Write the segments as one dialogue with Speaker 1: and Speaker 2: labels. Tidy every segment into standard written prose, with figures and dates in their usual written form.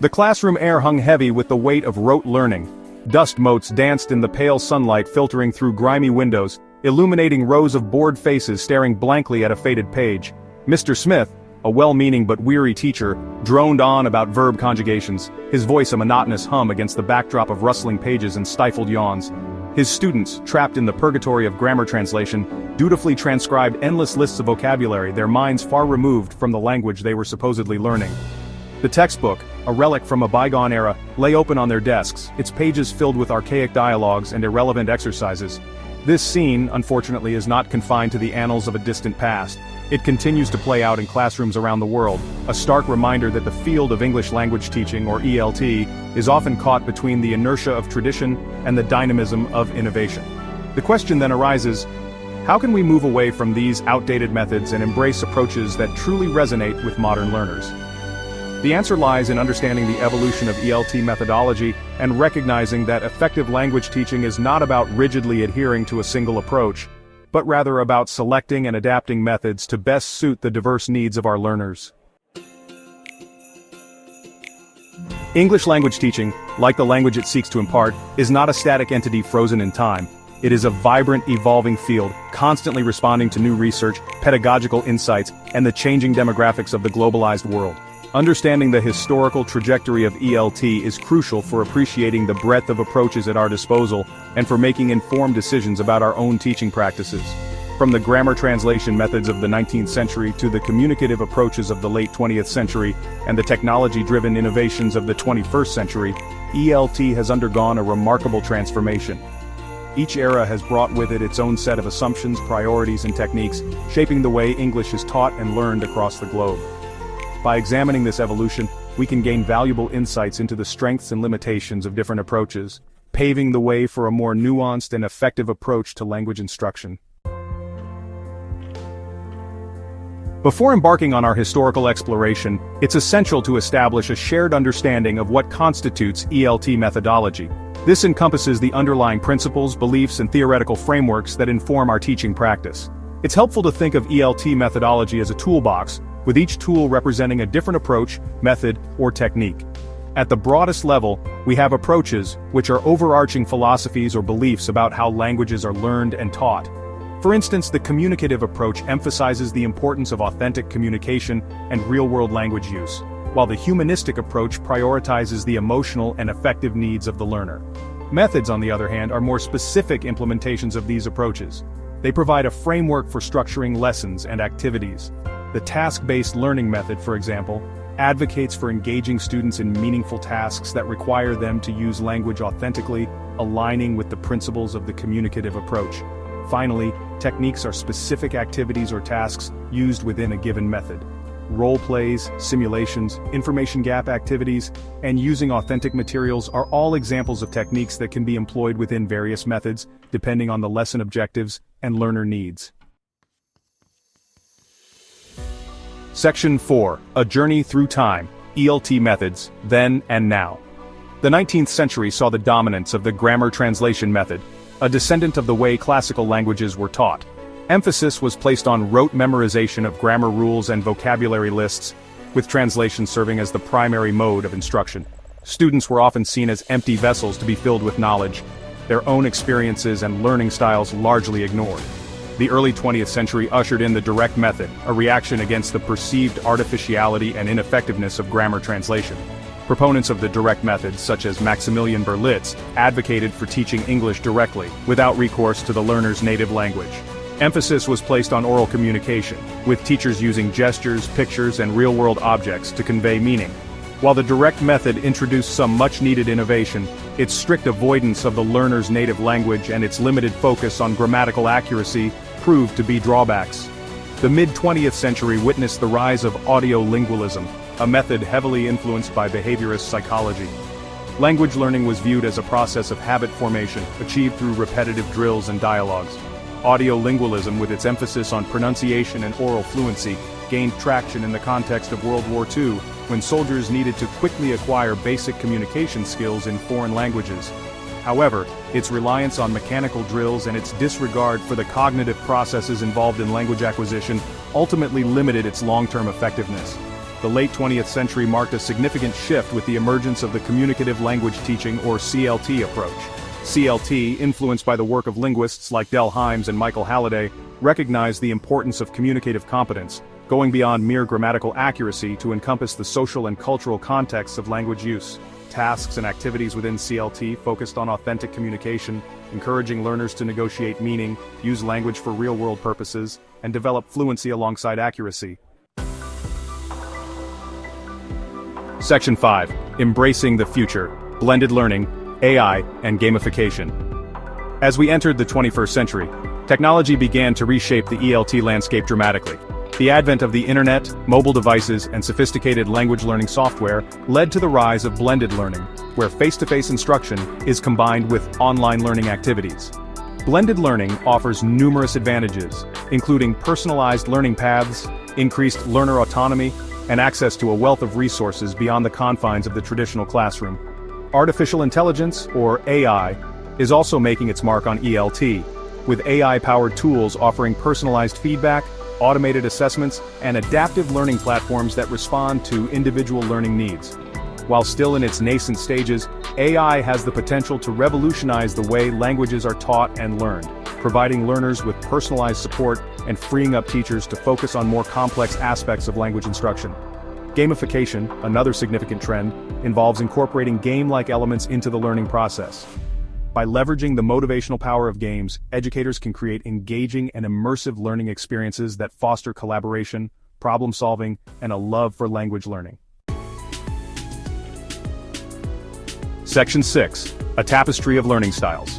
Speaker 1: The classroom air hung heavy with the weight of rote learning. Dust motes danced in the pale sunlight filtering through grimy windows, illuminating rows of bored faces staring blankly at a faded page. Mr. Smith, a well-meaning but weary teacher, droned on about verb conjugations, his voice a monotonous hum against the backdrop of rustling pages and stifled yawns. His students, trapped in the purgatory of grammar translation, dutifully transcribed endless lists of vocabulary, their minds far removed from the language they were supposedly learning. The textbook, a relic from a bygone era, lay open on their desks, its pages filled with archaic dialogues and irrelevant exercises. This scene, unfortunately, is not confined to the annals of a distant past. It continues to play out in classrooms around the world, a stark reminder that the field of English language teaching, or ELT, is often caught between the inertia of tradition and the dynamism of innovation. The question then arises, how can we move away from these outdated methods and embrace approaches that truly resonate with modern learners? The answer lies in understanding the evolution of ELT methodology and recognizing that effective language teaching is not about rigidly adhering to a single approach, but rather about selecting and adapting methods to best suit the diverse needs of our learners. English language teaching, like the language it seeks to impart, is not a static entity frozen in time. It is a vibrant, evolving field, constantly responding to new research, pedagogical insights, and the changing demographics of the globalized world. Understanding the historical trajectory of ELT is crucial for appreciating the breadth of approaches at our disposal and for making informed decisions about our own teaching practices. From the grammar translation methods of the 19th century to the communicative approaches of the late 20th century and the technology-driven innovations of the 21st century, ELT has undergone a remarkable transformation. Each era has brought with it its own set of assumptions, priorities, and techniques, shaping the way English is taught and learned across the globe. By examining this evolution, we can gain valuable insights into the strengths and limitations of different approaches, paving the way for a more nuanced and effective approach to language instruction. Before embarking on our historical exploration, it's essential to establish a shared understanding of what constitutes ELT methodology. This encompasses the underlying principles, beliefs, and theoretical frameworks that inform our teaching practice. It's helpful to think of ELT methodology as a toolbox, with each tool representing a different approach, method, or technique. At the broadest level, we have approaches, which are overarching philosophies or beliefs about how languages are learned and taught. For instance, the communicative approach emphasizes the importance of authentic communication and real-world language use, while the humanistic approach prioritizes the emotional and affective needs of the learner. Methods, on the other hand, are more specific implementations of these approaches. They provide a framework for structuring lessons and activities. The task-based learning method, for example, advocates for engaging students in meaningful tasks that require them to use language authentically, aligning with the principles of the communicative approach. Finally, techniques are specific activities or tasks used within a given method. Role plays, simulations, information gap activities, and using authentic materials are all examples of techniques that can be employed within various methods, depending on the lesson objectives and learner needs. Section 4. A Journey Through Time, ELT Methods, Then and Now. The 19th century saw the dominance of the grammar translation method, a descendant of the way classical languages were taught. Emphasis was placed on rote memorization of grammar rules and vocabulary lists, with translation serving as the primary mode of instruction. Students were often seen as empty vessels to be filled with knowledge, their own experiences and learning styles largely ignored. The early 20th century ushered in the direct method, a reaction against the perceived artificiality and ineffectiveness of grammar translation. Proponents of the direct method, such as Maximilian Berlitz, advocated for teaching English directly, without recourse to the learner's native language. Emphasis was placed on oral communication, with teachers using gestures, pictures, and real-world objects to convey meaning. While the direct method introduced some much-needed innovation, its strict avoidance of the learner's native language and its limited focus on grammatical accuracy proved to be drawbacks. The mid-20th century witnessed the rise of audiolingualism, a method heavily influenced by behaviorist psychology. Language learning was viewed as a process of habit formation, achieved through repetitive drills and dialogues. Audiolingualism, with its emphasis on pronunciation and oral fluency, gained traction in the context of World War II, when soldiers needed to quickly acquire basic communication skills in foreign languages. However, its reliance on mechanical drills and its disregard for the cognitive processes involved in language acquisition ultimately limited its long-term effectiveness. the late 20th century marked a significant shift with the emergence of the communicative language teaching or CLT approach. CLT, influenced by the work of linguists like Del Hymes and Michael Halliday, recognized the importance of communicative competence, going beyond mere grammatical accuracy to encompass the social and cultural contexts of language use. Tasks and activities within CLT focused on authentic communication, encouraging learners to negotiate meaning, use language for real-world purposes, and develop fluency alongside accuracy. Section 5. Embracing the future, blended learning, AI, and gamification. As we entered the 21st century, technology began to reshape the ELT landscape dramatically. The advent of the internet, mobile devices, and sophisticated language learning software led to the rise of blended learning, where face-to-face instruction is combined with online learning activities. Blended learning offers numerous advantages, including personalized learning paths, increased learner autonomy, and access to a wealth of resources beyond the confines of the traditional classroom. Artificial intelligence, or AI, is also making its mark on ELT, with AI-powered tools offering personalized feedback, automated assessments, and adaptive learning platforms that respond to individual learning needs. While still in its nascent stages, AI has the potential to revolutionize the way languages are taught and learned, providing learners with personalized support and freeing up teachers to focus on more complex aspects of language instruction. Gamification, another significant trend, involves incorporating game-like elements into the learning process. By leveraging the motivational power of games, educators can create engaging and immersive learning experiences that foster collaboration, problem-solving, and a love for language learning. Section 6. A tapestry of learning styles.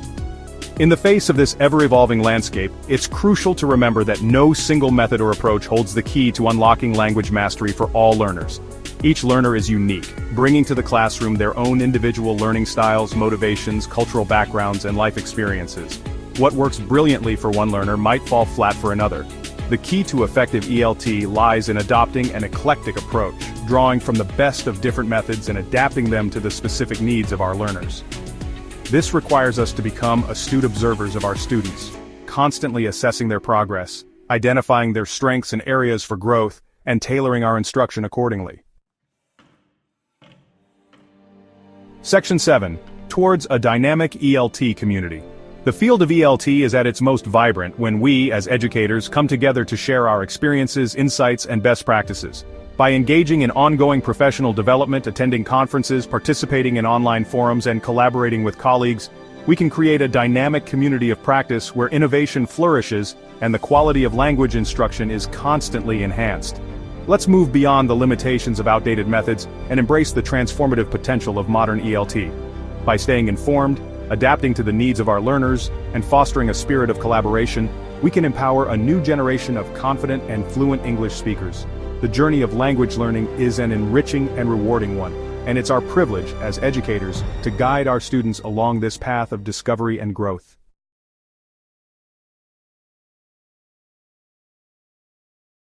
Speaker 1: In the face of this ever-evolving landscape, it's crucial to remember that no single method or approach holds the key to unlocking language mastery for all learners. Each learner is unique, bringing to the classroom their own individual learning styles, motivations, cultural backgrounds, and life experiences. What works brilliantly for one learner might fall flat for another. The key to effective ELT lies in adopting an eclectic approach, drawing from the best of different methods and adapting them to the specific needs of our learners. This requires us to become astute observers of our students, constantly assessing their progress, identifying their strengths and areas for growth, and tailoring our instruction accordingly. Section 7. Towards a dynamic ELT community. The field of ELT is at its most vibrant when we, as educators, come together to share our experiences, insights, and best practices. By engaging in ongoing professional development, attending conferences, participating in online forums, and collaborating with colleagues, we can create a dynamic community of practice where innovation flourishes and the quality of language instruction is constantly enhanced. Let's move beyond the limitations of outdated methods and embrace the transformative potential of modern ELT. By staying informed, adapting to the needs of our learners, and fostering a spirit of collaboration, we can empower a new generation of confident and fluent English speakers. The journey of language learning is an enriching and rewarding one, and it's our privilege as educators to guide our students along this path of discovery and growth.